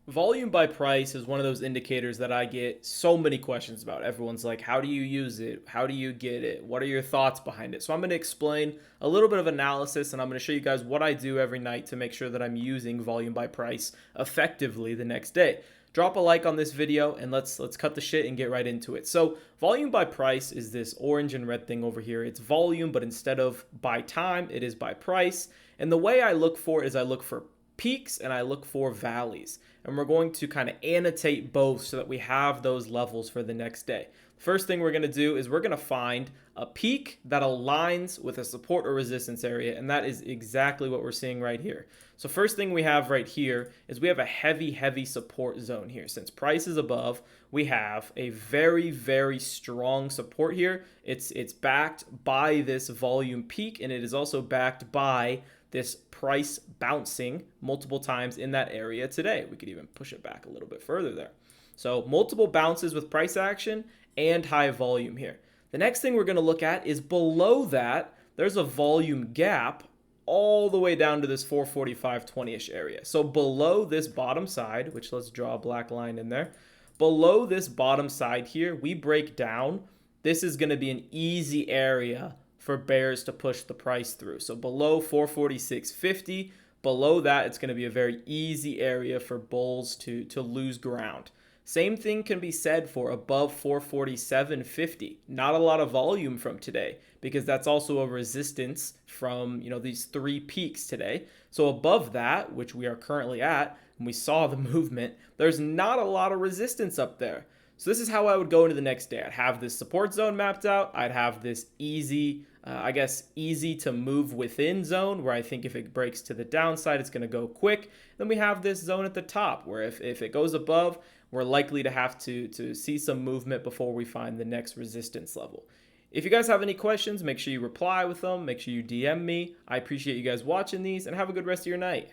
Volume by price is one of those indicators that I get so many questions about. Everyone's like, how do you use it? How do you get it? What are your thoughts behind it? So I'm going to explain a little bit of analysis and I'm going to show you guys what I do every night to make sure that I'm using volume by price effectively the next day. Drop a like on this video and let's cut the shit and get right into it. So volume by price is this orange and red thing over here. It's volume, but instead of by time, it is by price. And the way I look for it is I look for peaks and I look for valleys. And we're going to kind of annotate both so that we have those levels for the next day. First thing we're going to do is we're going to find a peak that aligns with a support or resistance area, and that is exactly what we're seeing right here. So first thing we have right here is we have a heavy support zone here. Since price is above, we have a very strong support here. It's backed by this volume peak, and it is also backed by this price bouncing multiple times in that area today. We could even push it back a little bit further there. So multiple bounces with price action and high volume here. The next thing we're going to look at is below that, there's a volume gap all the way down to this 445.20-ish area. So below this bottom side, which let's draw a black line in there, below this bottom side here, we break down. This is going to be an easy area for bears to push the price through. So below 446.50, below that, it's going to be a very easy area for bulls to lose ground. Same thing can be said for above 447.50. Not a lot of volume from today because that's also a resistance from, these three peaks today. So above that, which we are currently at, and we saw the movement, there's not a lot of resistance up there. So this is how I would go into the next day. I'd have this support zone mapped out. I'd have this easy to move within zone where I think if it breaks to the downside, it's going to go quick. Then we have this zone at the top where if it goes above, we're likely to have to see some movement before we find the next resistance level. If you guys have any questions, make sure you reply with them. Make sure you DM me. I appreciate you guys watching these and have a good rest of your night.